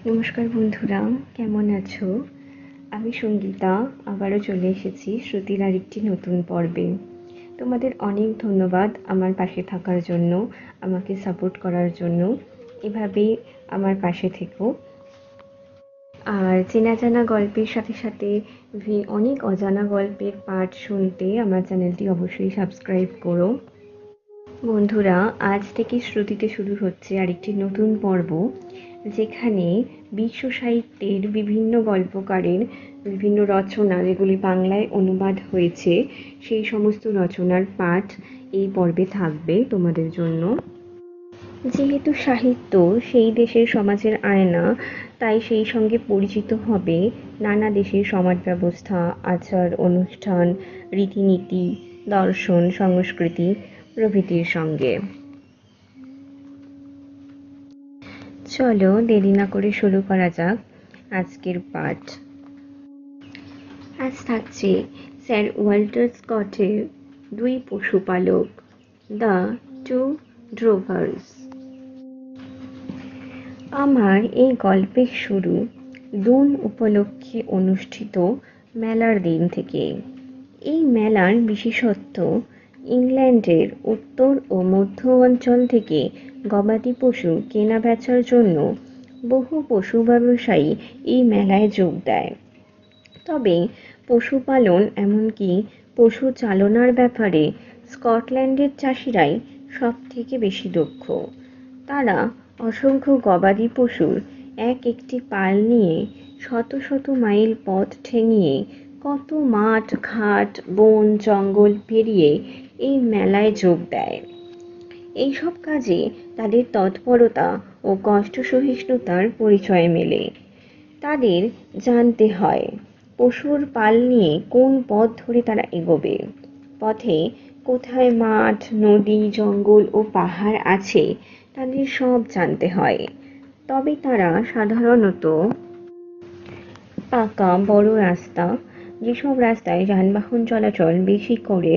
নমস্কার বন্ধুরা, কেমন আছো? আমি সঙ্গীতা আবারও চলে এসেছি শ্রুতির আরেকটি নতুন পর্বে। তোমাদের অনেক ধন্যবাদ আমার পাশে থাকার জন্য, আমাকে সাপোর্ট করার জন্য। এভাবেই আমার পাশে থেকো। আর চেনা জানা গল্পের সাথে সাথে অনেক অজানা গল্পের পাঠ শুনতে আমার চ্যানেলটি অবশ্যই সাবস্ক্রাইব করো। বন্ধুরা, আজ থেকে শ্রুতিতে শুরু হচ্ছে আরেকটি নতুন পর্ব, যেখানে বিশ্ব সাহিত্যের বিভিন্ন গল্পকারের বিভিন্ন রচনা যেগুলি বাংলায় অনুবাদ হয়েছে সেই সমস্ত রচনার পাঠ এই পর্বে থাকবে তোমাদের জন্য। যেহেতু সাহিত্য সেই দেশের সমাজের আয়না, তাই সেই সঙ্গে পরিচিত হবে নানা দেশের সমাজ ব্যবস্থা, আচার অনুষ্ঠান, রীতিনীতি, দর্শন, সংস্কৃতি প্রভৃতির সঙ্গে। চলো দেরি না করে শুরু করা যাক আজকের পাঠ। আজ থাকছে স্যার ওয়াল্টার স্কটের দুই পশুপালক, দ্য টু ড্রোভার্স। আমার এই গল্পের শুরু দুন উপলক্ষে অনুষ্ঠিত মেলার দিন থেকে। এই মেলার বিশেষত্ব ইংল্যান্ডের উত্তর ও মধ্য অঞ্চল থেকে গবাদি পশু কেনা বেচার জন্য বহু পশু ব্যবসায়ী এই মেলায় যোগ দেয়। তবে পশুপালন এমনকি পশু চালনার ব্যাপারে স্কটল্যান্ডের চাষিরাই সব থেকে বেশি দক্ষ। তারা অসংখ্য গবাদি পশুর এক একটি পাল নিয়ে শত শত মাইল পথ ঠেঙিয়ে কত মাঠ ঘাট বন জঙ্গল পেরিয়ে এই মেলায় যোগ দেয়। এইসব কাজে তাদের তৎপরতা ও কষ্ট সহিষ্ণুতার পরিচয় মেলে। তাদের জানতে হয় পশুর পাল নিয়ে কোন পথ ধরে তারা এগোবে, পথে কোথায় মাঠ নদী জঙ্গল ও পাহাড় আছে তাদের সব জানতে হয়। তবে তারা সাধারণত পাকা বড় রাস্তা, যেসব রাস্তায় যানবাহন চলাচল বেশি করে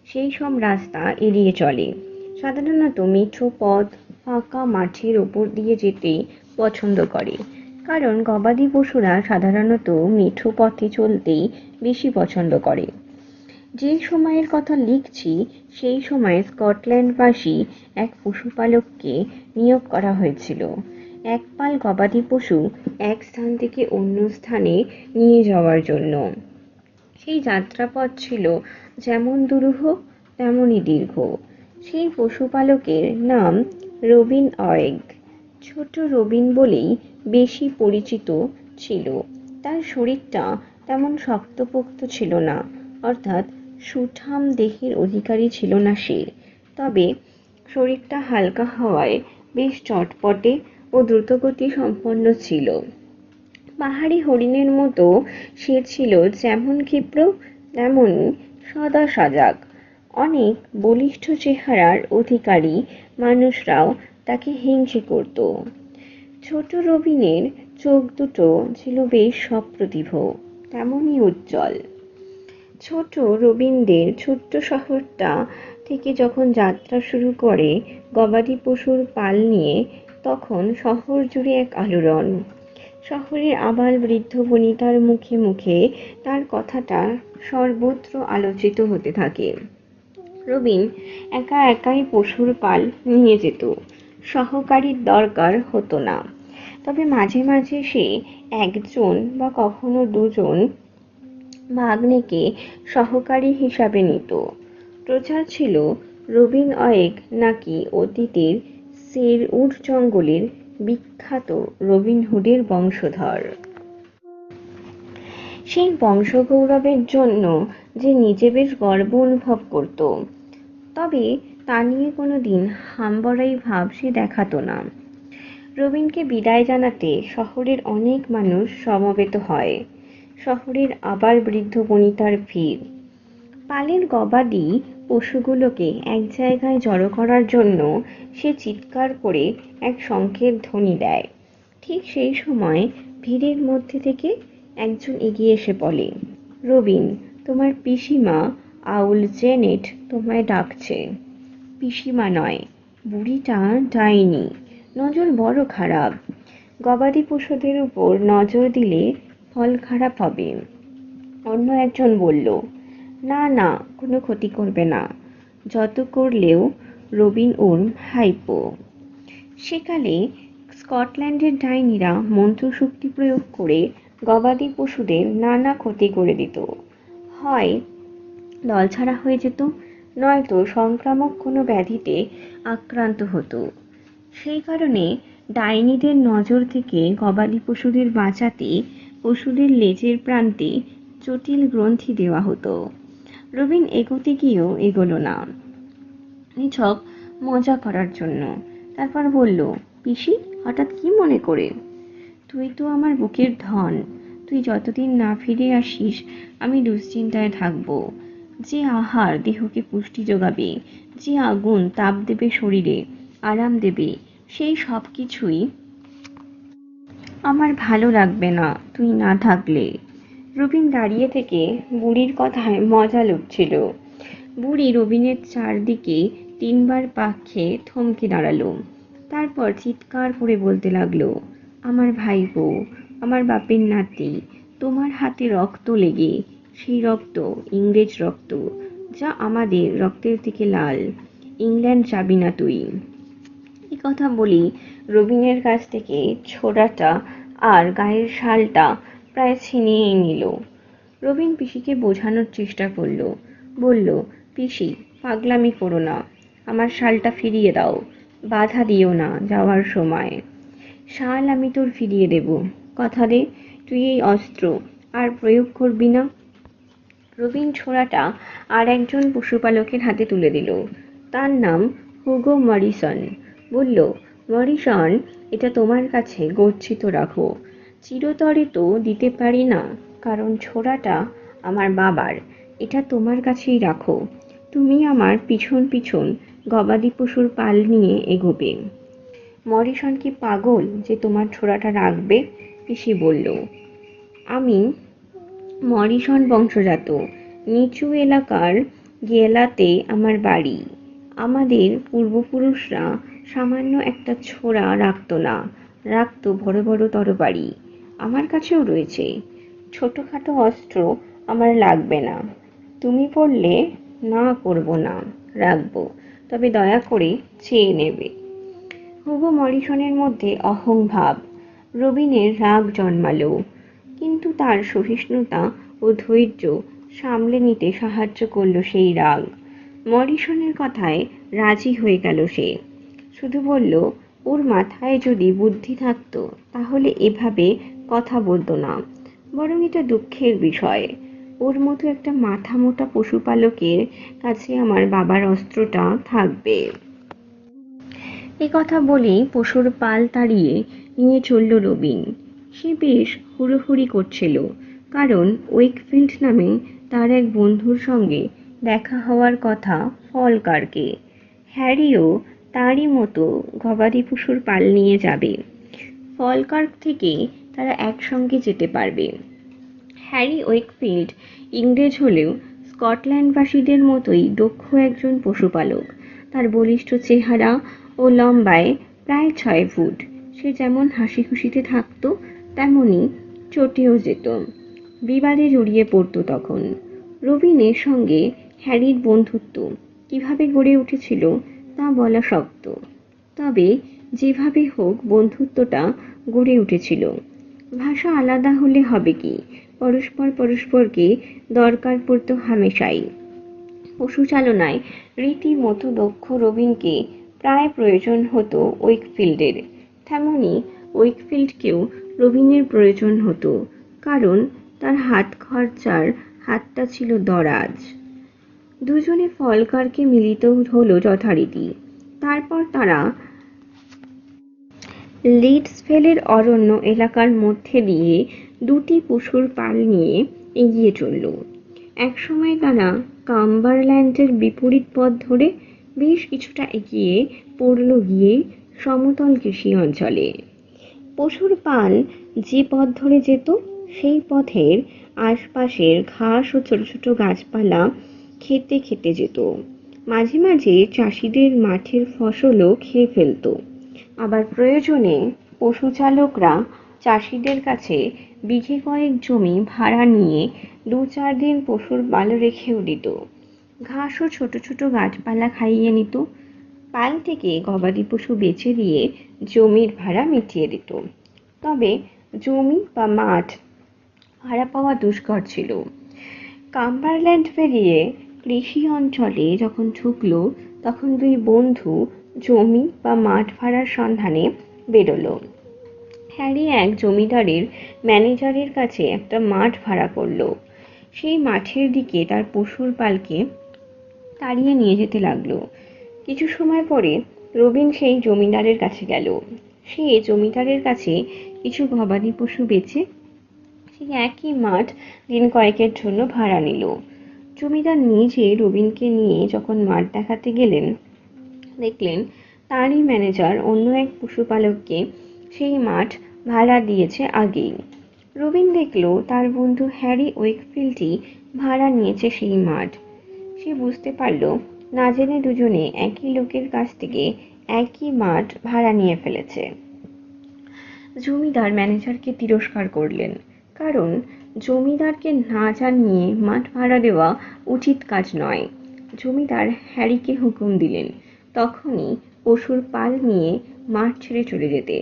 সেই সব রাস্তা এড়িয়ে চলে। সাধারণত মেঠো পথ ফাঁকা মাঠের ওপর দিয়ে যেতে পছন্দ করে, কারণ গবাদি পশুরা সাধারণত মেঠো পথে চলতেই বেশি পছন্দ করে। যে সময়ের কথা লিখছি সেই সময়ে স্কটল্যান্ডবাসী এক পশুপালককে নিয়োগ করা হয়েছিল এক পাল গবাদি পশু এক স্থান থেকে অন্য স্থানে নিয়ে যাওয়ার জন্য। সেই যাত্রাপথ ছিল যেমন দুরূহ তেমনই দীর্ঘ। সেই পশুপালকের নাম রবিন অয়েগ। ছোট রবিন বলেই বেশি পরিচিত ছিল। তার শরীরটা তেমন শক্তপোক্ত ছিল না, অর্থাৎ সুঠাম দেহের অধিকারী ছিল না সে। তবে শরীরটা হালকা হওয়ায় বেশ চটপটে ও দ্রুতগতি সম্পন্ন ছিল। পাহাড়ি হরিণের মতো সে ছিল যেমন ক্ষিপ্র তেমনই সদা সজাগ। অনেক বলিষ্ঠ চেহারার অধিকারী মানুষরাও তাকে হিংসে করত। ছোট রবিনের চোখ দুটো ছিল বেশ সপ্রতিভ, তেমনই উজ্জ্বল। ছোট রবিনদের ছোট্ট শহরটা থেকে যখন যাত্রা শুরু করে গবাদি পশুর পাল নিয়ে, তখন শহর জুড়ে এক আলোড়ন। শহরের আবাল বৃদ্ধ বনিতার মুখে মুখে তার কথাটা সর্বত্র আলোচিত হতে থাকে। রবিন একা একাই পশুর পাল নিয়ে যেত, সহকারীর দরকার হতো না। তবে মাঝে মাঝে সে একজন বা কখনো দুজন ভাগ্নেকে সহকারী হিসাবে নিত। প্রচার ছিল রবিন অয়েগ নাকি অতীতের শেরউড জঙ্গলের বিখ্যাত রবিন হুডের বংশধর। সেই বংশগৌরবের জন্য যে নিজে বেশ গর্ব অনুভব করত, তবে তা নিয়ে কোনোদিন হামবড়াই ভাব সে দেখাতো না। রবিনকে বিদায় জানাতে শহরের অনেক মানুষ সমবেত হয়। শহরের আবার বৃদ্ধ বনিতার ভিড়। পালের গবাদি পশুগুলোকে এক জায়গায় জড়ো করার জন্য সে চিৎকার করে এক শঙ্খের ধ্বনি দেয়। ঠিক সেই সময় ভিড়ের মধ্যে থেকে একজন এগিয়ে এসে বলে, রবিন, তোমার পিসিমা আউল জেনেট তোমায় ডাকছে। পিসিমা নয়, বুড়িটা ডাইনি, নজর বড় খারাপ। গবাদি পশুদের উপর নজর দিলে ফল খারাপ হবে। অন্য একজন বলল, না না, কোনো ক্ষতি করবে না, যত করলেও রবিন ওর ভাইপো। সেকালে স্কটল্যান্ডের ডাইনিরা মন্ত্রশক্তি প্রয়োগ করে গবাদি পশুদের নানা ক্ষতি করে দিত। হয় দলছাড়া হয়ে যেত, নয়তো সংক্রামক কোনো ব্যাধিতে আক্রান্ত হতো। সেই কারণে ডাইনিদের নজর থেকে গবাদি পশুদের বাঁচাতে পশুদের লেজের প্রান্তে জটিল গ্রন্থি দেওয়া হতো। রবিন এগোতে গিয়েও এগোলো না, নিছক মজা করার জন্য। তারপর বলল, পিসি, হঠাৎ কি মনে করে? তুই তো আমার বুকের ধন, তুই যতদিন না ফিরে আসিস আমি দুশ্চিন্তায় থাকবো। যে আহার দেহকে পুষ্টি যোগাবে, যে আগুন তাপ দেবে শরীরে, আরাম দেবে, সেই সব কিছুই আমার ভালো লাগবে না তুই না থাকলে। রবিন দাঁড়িয়ে থেকে বুড়ির কথায় মজা লুটছিল। বুড়ি রবিনের চারদিকে তিনবার পাক খেয়ে থমকে দাঁড়ালো। তারপর চিৎকার করে বলতে লাগলো, আমার ভাইপো, আমার বাপের নাতি, তোমার হাতে রক্ত লেগে, সেই রক্ত ইংরেজ রক্ত, যা আমাদের রক্তের থেকে লাল। ইংল্যান্ড যাবি না তুই। এই কথা বলি রবিনের কাছ থেকে ছোড়াটা আর গায়ের শালটা প্রায় ছিনিয়েই নিল। রবিন পিসিকে বোঝানোর চেষ্টা করলো, বলল, পিসি, পাগলামি করো না, আমার শালটা ফিরিয়ে দাও, বাধা দিও না যাওয়ার সময়। শাল আমি তোর ফিরিয়ে দেব, কথা দে তুই এই অস্ত্র আর প্রয়োগ করবি না। রবিন ছোড়াটা আর একজন পশুপালকের হাতে তুলে দিল। তার নাম হুগো মরিসন। বলল, মরিসন, এটা তোমার কাছে গচ্ছিত রাখো, চিরতরে তো দিতে পারি না, কারণ ছোড়াটা আমার বাবার। এটা তোমার কাছেই রাখো, তুমি আমার পিছন পিছন গবাদি পশুর পাল নিয়ে এগোবে। মরিসন কি পাগল যে তোমার ছোড়াটা রাখবে? পিসি বলল, আমি মরিসন বংশজাত, নিচু এলাকার গেলাতে আমার বাড়ি। আমাদের পূর্বপুরুষরা সামান্য একটা ছোরা রাখতো না, রাখতো বড় বড় তরবারি। আমার কাছেও রয়েছে। ছোটখাটো অস্ত্র আমার লাগবে না। তুমি বললে না করব না, রাখবো, তবে দয়া করে চেয়ে নেবে। হুগো মরিসনের মধ্যে অহংভাব। রবিনের রাগ জন্মালো, কিন্তু তার সহিষ্ণুতা ও ধৈর্য সামলে নিতে সাহায্য করল সেই রাগ। মরিসনের কথায় রাজি হয়ে গেল সে। শুধু বলল, ওর মাথায় যদি বুদ্ধি থাকতো তাহলে এভাবে কথা বলতো না। বরং এটা দুঃখের বিষয়, ওর মতো একটা মাথা মোটা পশুপালকের কাছে আমার বাবার অস্ত্রটা থাকবে। এ কথা বলেই পশুর পাল তাড়িয়ে নিয়ে চলল রবিন। সে বেশ হুড়োহুড়ি করছিল, কারণ ওয়েকফিল্ড নামে তার এক বন্ধুর সঙ্গে দেখা হওয়ার কথা ফলকারকে। হ্যারিও তারই মতো গবাদি পশুর পাল নিয়ে যাবে। ফলকার্ক থেকে তারা একসঙ্গে যেতে পারবে। হ্যারি ওয়েকফিল্ড ইংরেজ হলেও স্কটল্যান্ডবাসীদের মতোই দক্ষ একজন পশুপালক। তার বলিষ্ঠ চেহারা ও লম্বায় প্রায় 6 ফুট। সে যেমন হাসি খুশিতে থাকতো, তেমনি চটেও যেত। বিবাদে জড়িয়ে পড়তো তখন। রবিনের সঙ্গে হ্যারির বন্ধুত্ব কিভাবে গড়ে উঠেছিল তা বলা শক্ত, তবে যেভাবে হোক বন্ধুত্বটা গড়ে উঠেছিল। ভাষা আলাদা হলে হবে কি, পরস্পর পরস্পরকে দরকার পড়তো হামেশাই। পশুচালনায় রীতিমতো দক্ষ রবিনকে প্রায় প্রয়োজন হতো ওয়েকফিল্ডের, তেমনি ওয়েকফিল্ডকেও রবিনের প্রয়োজন হতো, কারণ তার হাত খরচার হাতটা ছিল দরাজ। দুজনে ফলকারকে মিলিত হলো যথারীতি। তারপর তারা লিডসভেলের অরণ্য এলাকার মধ্যে দিয়ে দুটি পশুর পাল নিয়ে এগিয়ে চলল। একসময় তারা কাম্বারল্যান্ডের বিপরীত পথ ধরে বেশ কিছুটা এগিয়ে পড়ল গিয়ে সমতল কৃষি অঞ্চলে। পশুর পাল যে পথ ধরে যেত সেই পথের আশপাশের ঘাস ও ছোট ছোট গাছপালা খেতে খেতে যেত। মাঝে মাঝে চাষিদের মাঠের ফসলও খেয়ে ফেলত। আবার প্রয়োজনে পশুচালকরা চাষিদের কাছে বিঘে কয়েক জমি ভাড়া নিয়ে 2-4 দিন পশুর পাল রেখেও দিত। ঘাস ও ছোট ছোট গাছপালা খাইয়ে নিত। পাল থেকে গবাদি পশু বেচে দিয়ে জমির ভাড়া মিটিয়ে দিত। তবে জমি বা মাঠ ভাড়া পাওয়া দুষ্কর ছিল। কাম্বারল্যান্ড পেরিয়ে কৃষি অঞ্চলে যখন ঢুকলো, তখন দুই বন্ধু জমি বা মাঠ ভাড়ার সন্ধানে বেরোলো। হ্যারি এক জমিদারের ম্যানেজারের কাছে একটা মাঠ ভাড়া করলো। সেই মাঠের দিকে তার পশুর পালকে তাড়িয়ে নিয়ে যেতে লাগলো। কিছু সময় পরে রবিন সেই জমিদারের কাছে গেল। সে জমিদারের কাছে কিছু গবাদি পশু বেচে সেই একই মাঠ দিন কয়েকের জন্য ভাড়া নিল। জমিদার নিজে রবিনকে নিয়ে যখন মাঠ দেখাতে গেলেন, দেখলেন তারই ম্যানেজার অন্য এক পশুপালককে সেই মাঠ ভাড়া দিয়েছে আগেই। রবিন দেখল তার বন্ধু হ্যারি ওয়েকফিল্ডই ভাড়া নিয়েছে সেই মাঠ। সে বুঝতে পারল না জেনে দুজনে একই লোকের কাছ থেকে একই মাঠ ভাড়া নিয়ে ফেলেছে। জমিদার ম্যানেজারকে তিরস্কার করলেন, কারণ জমিদারকে না জানিয়ে মাঠ ভাড়া দেওয়া উচিত কাজ নয়। জমিদার হ্যারিকে হুকুম দিলেন তখনই পশুর পাল নিয়ে মাঠ ছেড়ে চলে যেতে।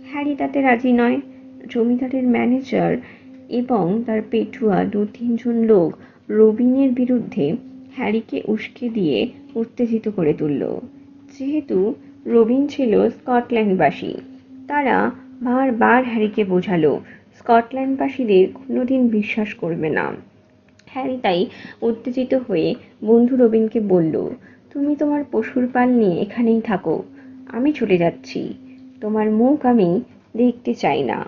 হ্যারি তাতে রাজি নয়। জমিদারের ম্যানেজার এবং তার পেটুয়া 2-3 জন লোক রবিনের বিরুদ্ধে হ্যারিকে উস্কে দিয়ে উত্তেজিত করে তুলল। যেহেতু রবিন ছিল স্কটল্যান্ডবাসী, তারা বারবার হ্যারিকে বোঝালো স্কটল্যান্ডবাসীদের কোনোদিন বিশ্বাস করবে না। হ্যারি তাই উত্তেজিত হয়ে বন্ধু রবিনকে বলল, তুমি তোমার পশুর পাল নিয়ে এখানেই থাকো, আমি চলে যাচ্ছি, তোমার মুখ আমি দেখতে চাই না।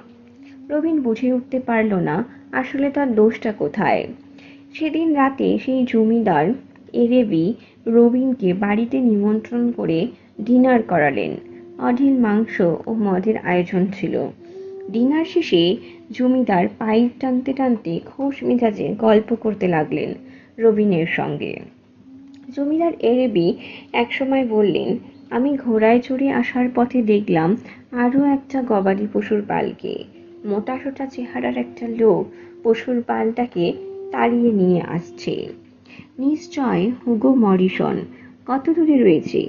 রবিন বুঝে উঠতে পারল না আসলে তার দোষটা কোথায়। সেদিন রাতে সেই জমিদার এরেবি রবিনকে বাড়িতে নিমন্ত্রণ করে ডিনার করালেন। অঢেল মাংস ও মদের আয়োজন ছিল। ডিনার শেষে জমিদার পাইপ টানতে টানতে খোশ মেজাজে গল্প করতে লাগলেন রবিনের সঙ্গে। জমিদার এরেবি একসময় বললেন, আমি ঘোড়ায় চড়ে আসার পথে দেখলাম আরও একটা গবাদি পশুর পালকে। মোটাসোটা চেহারার একটা লোক পশুর পালটাকে তাড়িয়ে নিয়ে আসছে। নিশ্চয় হুগো মরিসন। কত দূরে রয়েছে?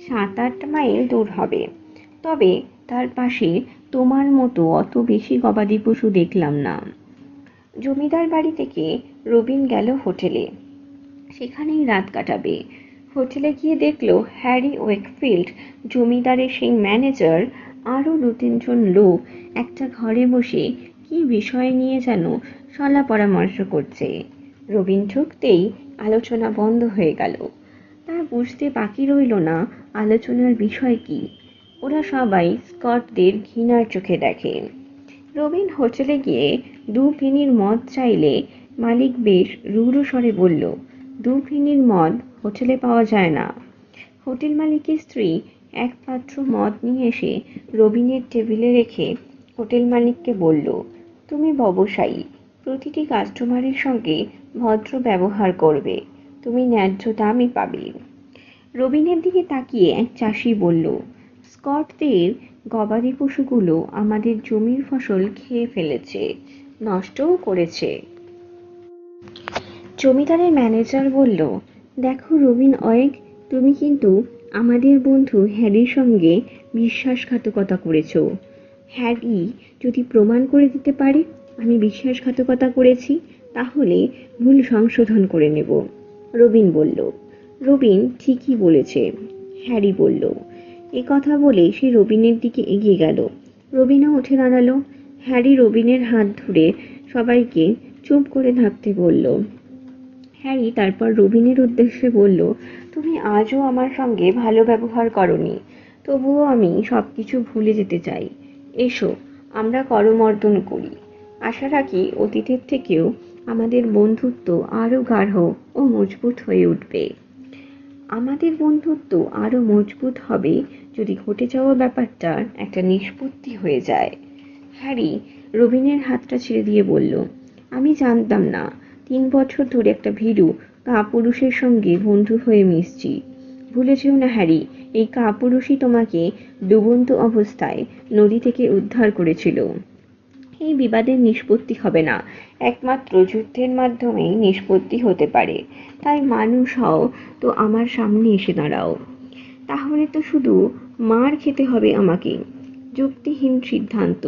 7-8 মাইল দূর হবে। তবে তার পাশে তোমার মতো অত বেশি গবাদি পশু দেখলাম না। জমিদার বাড়ি থেকে রবিন গেল হোটেলে, সেখানেই রাত কাটাবে। হোটেলে গিয়ে দেখলো হ্যারি ওয়েকফিল্ড, জমিদারের সেই ম্যানেজার, আরও 2-3 জন লোক একটা ঘরে বসে কি বিষয় নিয়ে যেন সলা পরামর্শ করছে। রবিন ঢুকতেই আলোচনা বন্ধ হয়ে গেল। তার বুঝতে বাকি রইল না আলোচনার বিষয় কি। ওরা সবাই স্কটদের ঘৃণার চোখে দেখে। রবিন হোটেলে গিয়ে 2 পেনির মদ চাইলে মালিক বেশ রূঢ় স্বরে বলল, 2 পেনির মদ হোটেলে পাওয়া যায় না। হোটেল মালিকের স্ত্রী এক পাত্র মদ নিয়ে এসে রবিনের টেবিলে রেখে হোটেল মালিককে বলল, তুমি ব্যবসায়ী, প্রতিটি কাস্টমারের সঙ্গে ভদ্র ব্যবহার করবে, তুমি ন্যায্য দামই পাবে। রবিনের দিকে তাকিয়ে এক চাষি বলল, স্কটদের গবাদি পশুগুলো আমাদের জমির ফসল খেয়ে ফেলেছে, নষ্টও করেছে। জমিদারের ম্যানেজার বলল, দেখো রবিন ওয়েক, তুমি কিন্তু আমাদের বন্ধু হ্যারির সঙ্গে বিশ্বাসঘাতকতা করেছো। হ্যারি যদি প্রমাণ করে দিতে পারে আমি বিশ্বাসঘাতকতা করেছি, তাহলে ভুল সংশোধন করে নেব। রবিন বলল, রবিন ঠিকই বলেছে, হ্যারি বলল। এ কথা বলে সে রবিনের দিকে এগিয়ে গেল। রবিনও উঠে দাঁড়ালো। হ্যারি রবিনের হাত ধরে সবাইকে চুপ করে থাকতে বলল। হ্যারি তারপর রবিনের উদ্দেশ্যে বলল, তুমি আজও আমার সঙ্গে ভালো ব্যবহার করনি, তবুও আমি সবকিছু ভুলে যেতে চাই। এসো আমরা করমর্দন করি। আশা রাখি অতীতের থেকেও আমাদের বন্ধুত্ব আরও গাঢ় ও মজবুত হয়ে উঠবে। আমাদের বন্ধুত্ব আরও মজবুত হবে যদি ঘটে যাওয়া ব্যাপারটার একটা নিষ্পত্তি হয়ে যায়। হ্যারি রবিনের হাতটা ছেড়ে দিয়ে বলল, আমি জানতাম না 3 বছর ধরে একটা ভীরু কাপুরুষের সঙ্গে বন্ধু হয়ে মিশছি। ভুলে যেও না হ্যারি, এই কাপুরুষই তোমাকে ডুবন্ত অবস্থায় নদী থেকে উদ্ধার করেছিল। এই বিবাদের নিষ্পত্তি হবে না, একমাত্র যুদ্ধের মাধ্যমেই নিষ্পত্তি হতে পারে। তাই মানুষ হও তো আমার সামনে এসে দাঁড়াও। তাহলে তো শুধু মার খেতে হবে আমাকে। যুক্তিহীন সিদ্ধান্ত।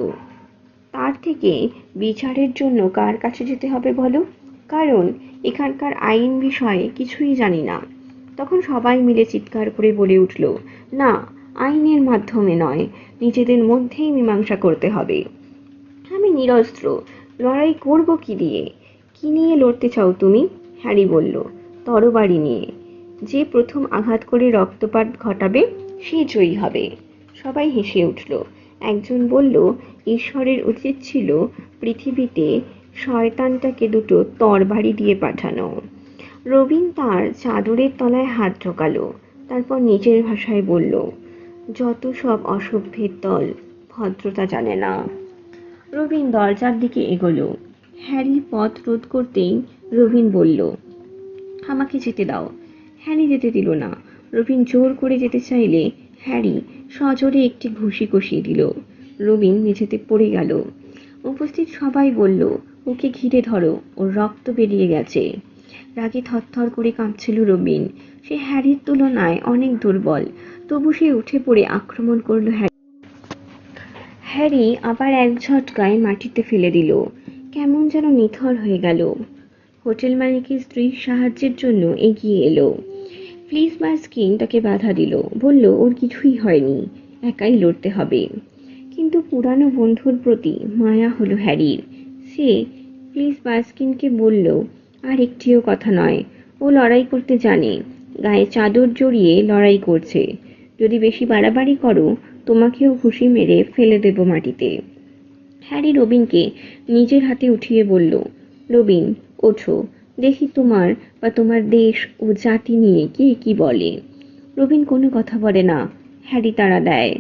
তার থেকে বিচারের জন্য কার কাছে যেতে হবে বলো? কারণ এখানকার আইন বিষয়ে কিছুই জানি না। তখন সবাই মিলে চিৎকার করে বলে উঠল, না, আইনের মাধ্যমে নয়, নিজেদের মধ্যেই মীমাংসা করতে হবে। আমি নিরস্ত্র, লড়াই করব কি দিয়ে? কি নিয়ে লড়তে চাও তুমি? হ্যারি বলল, তরবারি নিয়ে। যে প্রথম আঘাত করে রক্তপাত ঘটাবে সে জয়ী হবে। সবাই হেসে উঠল। একজন বলল, ঈশ্বরের উচিত ছিল পৃথিবীতে শয়তানটাকে দুটো তরবারি দিয়ে পাঠানো। রবিন তার চাদরের তলায় হাত ঢোকালো, তারপর নিজের ভাষায় বলল, যত সব অসভ্যের দল, ভদ্রতা জানে না। রবিন দরজার দিকে এগোলো। হ্যারি পথ রোধ করতেই রবিন বলল, আমাকে যেতে দাও। হ্যারি যেতে দিল না। রবিন জোর করে যেতে চাইলে হ্যারি সজোরে একটি ঘুষি কষিয়ে দিল। রবিন মেঝেতে পড়ে গেল। উপস্থিত সবাই বলল, ওকে ঘিরে ধরো, ওর রক্ত বেরিয়ে গেছে। রাগে থরথর করে কাঁপছিল রবিন। সে হ্যারির তুলনায় অনেক দুর্বল, তবু সে উঠে পড়ে আক্রমণ করলো হ্যারি। হ্যারি আবার এক ঝটকায় মাটিতে ফেলে দিল। কেমন যেন নিথর হয়ে গেল। হোটেল মালিকের স্ত্রীর সাহায্যের জন্য এগিয়ে এলো। প্লিজ বাস্কিন তাকে বাধা দিল, বলল ওর কিছুই হয়নি, একাই লড়তে হবে। কিন্তু পুরানো বন্ধুর প্রতি মায়া হলো হ্যারির। সে প্লিজ বাস্কিনকে বলল, আর একটিও কথা নয়, ও লড়াই করতে জানে, গায়ে চাদর জড়িয়ে লড়াই করছে। যদি বেশি বাড়াবাড়ি করো তোমাকেও ঘুষি মেরে ফেলে দেব মাটিতে। হ্যারি রবিনকে নিজের হাতে উঠিয়ে বলল, রবিন, ওঠো, দেখি তোমার বা তোমার দেশ ও জাতি নিয়ে কে কি বলে। রবিন কোনো কথা বলে না। হ্যারি তাড়া দেয়,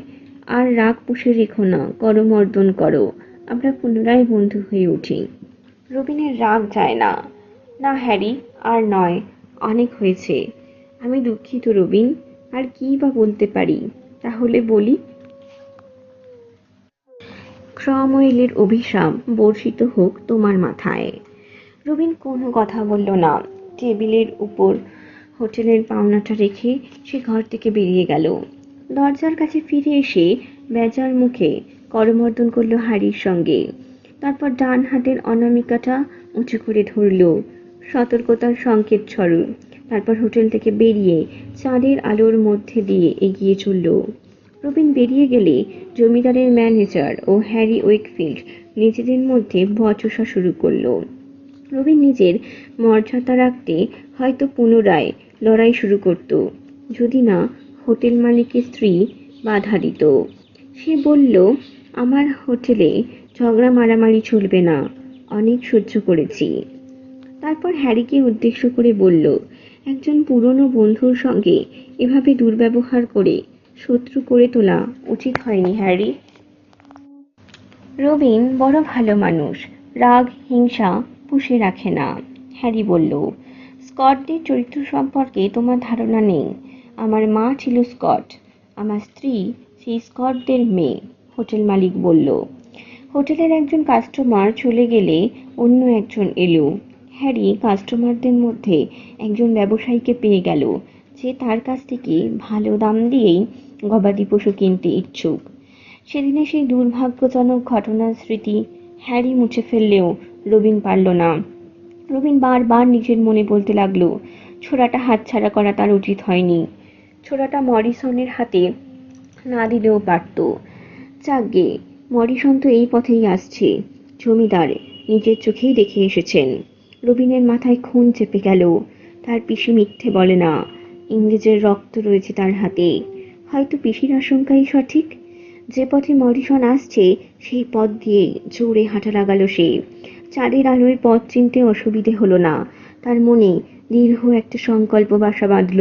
আর রাগ পুষে রেখো না, করমর্দন করো, আমরা পুনরায় বন্ধু হয়ে উঠি। রবিনের রাগ যায় না। না হ্যারি, আর নয়, অনেক হয়েছে। আমি দুঃখিত রবিন, আর কি বা বলতে পারি? তাহলে বলি, ক্রমওয়েলের অভিশাপ বর্ষিত হোক তোমার মাথায়। রবিন কোনো কথা বলল না। টেবিলের উপর হোটেলের পাওনাটা রেখে সে ঘর থেকে বেরিয়ে গেল। দরজার কাছে ফিরে এসে বেজার মুখে করমর্দন করল হ্যারির সঙ্গে। তারপর ডান হাতের অনামিকাটা উঁচু করে ধরল, সতর্কতার সংকেত স্বরূপ। তারপর হোটেল থেকে বেরিয়ে চাঁদের আলোর মধ্যে দিয়ে এগিয়ে চলল। রবিন বেরিয়ে গেলে জমিদারের ম্যানেজার ও হ্যারি ওয়েকফিল্ড নিজেদের মধ্যে বচসা শুরু করলো। রবিন নিজের মর্যাদা রাখতে হয়তো পুনরায় লড়াই শুরু করত, যদি না হোটেল মালিকের স্ত্রী বাধা দিত। সে বলল, আমার হোটেলে ঝগড়া মারামারি চলবে না, অনেক সহ্য করেছি। তারপর হ্যারিকে উদ্দেশ্য করে বলল, একজন পুরনো বন্ধুর সঙ্গে এভাবে দুর্ব্যবহার করে শত্রু করে তোলা উচিত হয়নি হ্যারি। রবিন বড় ভালো মানুষ, রাগ হিংসা পুষে রাখে না। হ্যারি বলল, স্কটদের চরিত্র সম্পর্কে তোমার ধারণা নেই। আমার মা ছিল স্কট, আমার স্ত্রী সেই স্কটদের মেয়ে। হোটেল মালিক বলল। হোটেলের একজন কাস্টমার চলে গেলে অন্য একজন এলো। হ্যারি কাস্টমারদের মধ্যে একজন ব্যবসায়ীকে পেয়ে গেল, যে তার কাছ থেকে ভালো দাম দিয়েই গবাদি পশু কিনতে ইচ্ছুক। সেদিনে সেই দুর্ভাগ্যজনক ঘটনার স্মৃতি হ্যারি মুছে ফেললেও রবিন পারল না। রবিন বারবার নিজের মনে বলতে লাগলো, ছোড়াটা হাতছাড়া করা তার উচিত হয়নি। ছোড়াটা মরিসনের হাতে না দিলেও পারত। যাকগে, মরিসন তো এই পথেই আসছে। জমিদার নিজের চোখেই দেখে এসেছেন। রবিনের মাথায় খুন চেপে গেল। তার পিসি মিথ্যে বলে না, ইংরেজের রক্ত রয়েছে তার হাতে। হয়তো পিসির আশঙ্কাই সঠিক। যে পথে মরিসন আসছে সেই পথ দিয়ে জোরে হাঁটা লাগালো সে। চাঁদের আলোয় পথ চিনতে অসুবিধে হলো না। তার মনে দীর্ঘ একটা সংকল্প বাসা বাঁধল।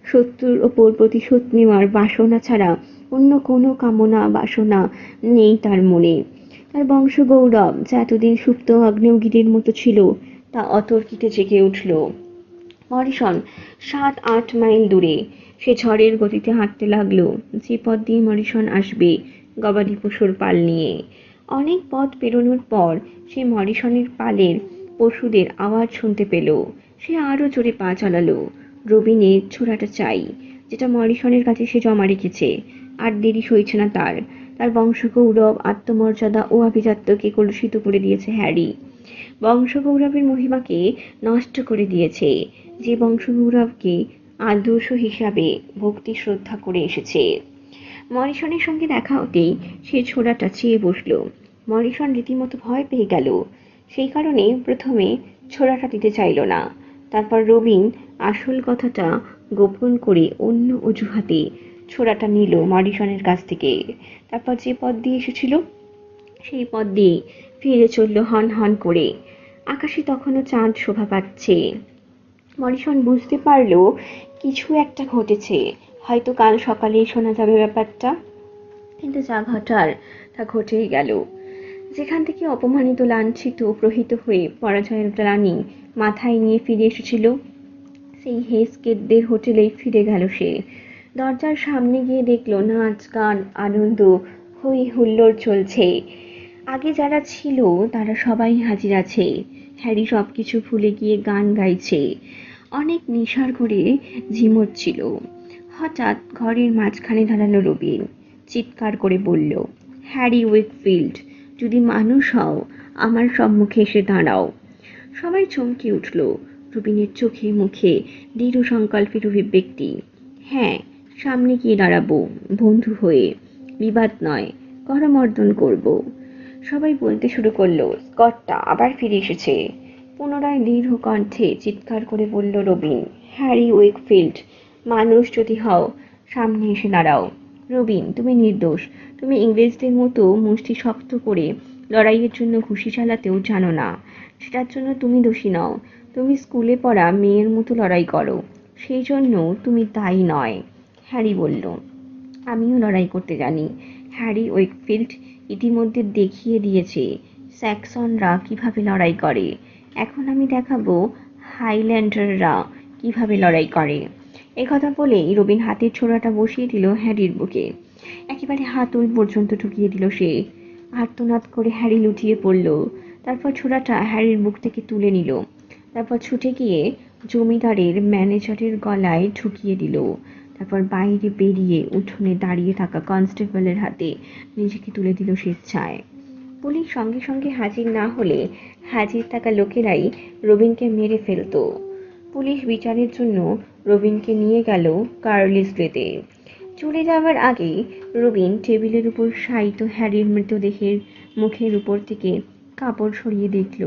শত্রুর ওপর প্রতিশোধ নেওয়ার বাসনা ছাড়া অন্য কোনো কামনা বাসনা নেই তার মনে। তার বংশগৌরব যা এতদিন সুপ্ত আগ্নেয়গিরির মতো ছিল, তা অতর্কিতে জেগে উঠল। মরিসন 7-8 মাইল দূরে। সে ঝড়ের গতিতে হাঁটতে লাগলো, যে পথ দিয়ে মরিসন আসবে গবাদি পশুর পাল নিয়ে। অনেক পথ পেরোনোর পর সে মরিসনের পালের পশুদের আওয়াজ শুনতে পেল। সে আরো জোরে পা চালালো। রবিনের ছোড়াটা চাই, যেটা মরিসনের কাছে সে জমা রেখেছে। আর দেরি সইছে না তার। তার বংশগৌরব, আত্মমর্যাদা ও আভিজাত্যকে কলুষিত করে দিয়েছে হ্যারি। বংশগৌরবের মহিমাকে নষ্ট করে দিয়েছে, যে বংশগৌরবকে আদর্শ হিসাবে ভক্তি শ্রদ্ধা করে এসেছে। মরিসনের সঙ্গে দেখা হতেই সে ছোড়াটা চেয়ে বসল। মরিসন রীতিমতো ভয় পেয়ে গেল। সেই কারণে প্রথমে ছোড়াটা দিতে চাইল না। তারপর রবিন আসল কথাটা গোপন করে অন্য অজুহাতে ছোড়াটা নিল মরিসনের কাছ থেকে। তারপর যে পথ দিয়ে এসেছিল সেই পথ দিয়ে ফিরে চলল হন হন করে। আকাশে তখনও চাঁদ শোভা পাচ্ছে। মরিসন বুঝতে পারল কিছু একটা ঘটেছে, হয়তো কাল সকালে শোনা যাবে ব্যাপারটা। কিন্তু যা ঘটার তা ঘটেই গেল। যেখান থেকে অপমানিত, লাঞ্ছিত, প্রহিত হয়ে পরাজয়ের গ্লানি মাথায় নিয়ে ফিরে এসেছিল, সেই হেস্কেটদের হোটেলেই ফিরে গেল সে। দরজার সামনে গিয়ে দেখল নাচ গান আনন্দ হই হুল্লোড় চলছে। আগে যারা ছিল তারা সবাই হাজির আছে। হ্যারি সবকিছু ভুলে গিয়ে গান গাইছে, অনেক নেশার করে ঝিমোচ্ছিল। হঠাৎ ঘরের মাঝখানে দাঁড়ালো রবিন, চিৎকার করে বলল, হ্যারি উইকফিল্ড, যদি মানুষ হও আমার সম্মুখে এসে দাঁড়াও। সবাই চমকে উঠল। রবিনের চোখে মুখে দৃঢ় সংকল্পের অভিব্যক্তি। হ্যাঁ, সামনে গিয়ে দাঁড়াবো, বন্ধু হয়ে, বিবাদ নয়, করমর্দন করব। সবাই বলতে শুরু করলো, স্কটটা আবার ফিরে এসেছে। পুনরায় দৃঢ় কণ্ঠে চিৎকার করে বলল রবিন, হ্যারি উইকফিল্ড, মানুষ যদি হও সামনে এসে দাঁড়াও। রবিন, তুমি নির্দোষ। তুমি ইংরেজদের মতো মুষ্টি শক্ত করে লড়াইয়ের জন্য ঘুষি চালাতেও জানো না। সেটার জন্য তুমি দোষী নও। তুমি স্কুলে পড়া মেয়ের মতো লড়াই করো, সেই জন্য তুমি দায়ী নয়। হ্যারি বলল, আমিও লড়াই করতে জানি। হ্যারি উইকফিল্ড ইতিমধ্যে দেখিয়ে দিয়েছে স্যাক্সনরা কিভাবে লড়াই করে। এখন আমি দেখাবো হাইল্যান্ডাররা কিভাবে লড়াই করে। একথা বলেই রবিন হাতের ছোড়াটা বসিয়ে দিল হ্যারির বুকে। একেবারে হাতল পর্যন্ত ঢুকিয়ে দিল সে। আর্তনাদ করে হ্যারি লুটিয়ে পড়ল। তারপর ছোড়াটা হ্যারির বুক থেকে তুলে নিল। তারপর ছুটে গিয়ে জমিদারের ম্যানেজারের গলায় ঢুকিয়ে দিল। তারপর বাইরে বেরিয়ে উঠোনে দাঁড়িয়ে থাকা কনস্টেবলের হাতে নিজেকে তুলে দিল স্বেচ্ছায়। পুলিশ সঙ্গে সঙ্গে হাজির না হলে হাজির থাকা লোকেরাই রবিনকে মেরে ফেলত। পুলিশ বিচারের জন্য রবিনকে নিয়ে গেল কার্লিসলেতে। চলে যাওয়ার আগে রবিন টেবিলের উপর শায়িত হ্যারির মৃতদেহের মুখের উপর থেকে কাপড় সরিয়ে দেখল।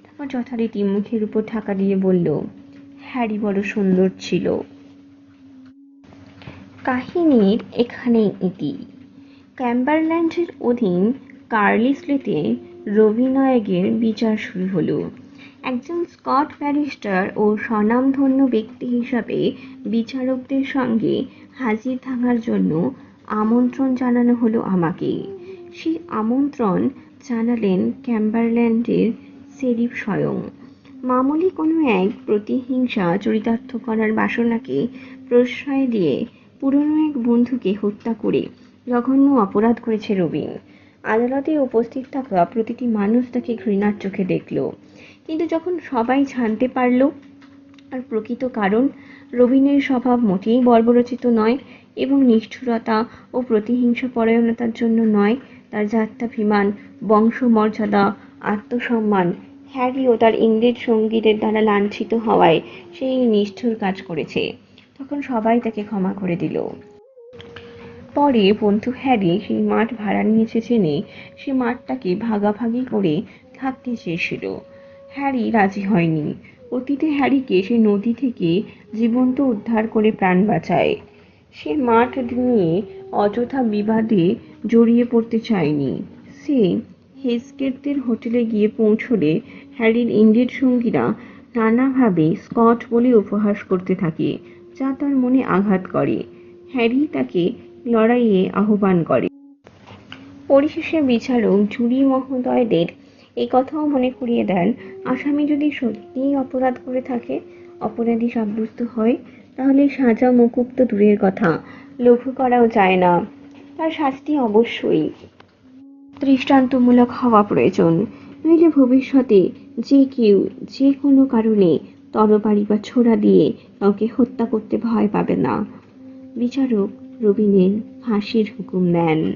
তারপর যথারীতি মুখের উপর ঢাকা দিয়ে বলল, হ্যারি বড় সুন্দর ছিল। কাহিনীর এখানেই ইতি। ক্যাম্বারল্যান্ডের অধীন কার্লিসলেতে রবিনয়েগের বিচার শুরু হলো। একজন স্কট ব্যারিস্টার ও স্বনামধন্য ব্যক্তি হিসাবে বিচারকদের সঙ্গে হাজির থাকার জন্য আমন্ত্রণ জানানো হলো আমাকে। সেই আমন্ত্রণ জানালেন ক্যাম্বারল্যান্ডের শেরিফ স্বয়ং। মামুলি কোনো এক প্রতিহিংসা চরিতার্থ করার বাসনাকে প্রশ্রয় দিয়ে পুরনো এক বন্ধুকে হত্যা করে জঘন্য অপরাধ করেছে রবিন। আদালতে উপস্থিত থাকা প্রতিটি মানুষ তাকে ঘৃণার চোখে দেখল। কিন্তু যখন সবাই জানতে পারল আর প্রকৃত কারণ, রবিনের স্বভাব মোটেই বর্বরচিত নয় এবং নিষ্ঠুরতা ও প্রতিহিংসা পরায়ণতার জন্য নয়, তার জাত্যাভিমান, বংশমর্যাদা, আত্মসম্মান, হ্যারি ও তার ইংরেজ সঙ্গীদের দ্বারা লাঞ্ছিত হওয়ায় সেই নিষ্ঠুর কাজ করেছে, তখন সবাই তাকে ক্ষমা করে দিল। পরে বন্ধু হ্যারি সেই মাঠ ভাড়া নিয়েছে জেনে সে মাঠটাকে ভাগাভাগি করে থাকতে চেয়েছিল। হ্যারি রাজি হয়নি। অতীতে হ্যারিকে সে নদী থেকে জীবন্ত উদ্ধার করে প্রাণ বাঁচায়। সে মাঠ নিয়ে অযথা বিবাদে জড়িয়ে পড়তে চায়নি। সে হেস্কেটদের হোটেলে গিয়ে পৌঁছলে হ্যারির ইংরেজ সঙ্গীরা নানাভাবে স্কট বলে উপহাস করতে থাকে, যা তার মনে আঘাত করে। হ্যারি তাকে লড়াইয়ে আহ্বান করে। পরিশেষে বিচারক জুরি মহোদয়দের এই কথাও মনে করিয়ে দেন, আসামি যদি সত্যিই অপরাধ করে থাকে, অপরাধী সাব্যস্ত হয়, তাহলে সাজা মুকুব তো দূরের কথা, লঘু করাও যায় না। তার শাস্তি অবশ্যই দৃষ্টান্তমূলক হওয়া প্রয়োজন, নইলে ভবিষ্যতে যে কেউ যে কোনো কারণে তরবারি বা ছোরা দিয়ে কাউকে হত্যা করতে ভয় পাবে না। বিচারক রবিনের ফাঁসির হুকুম দেন।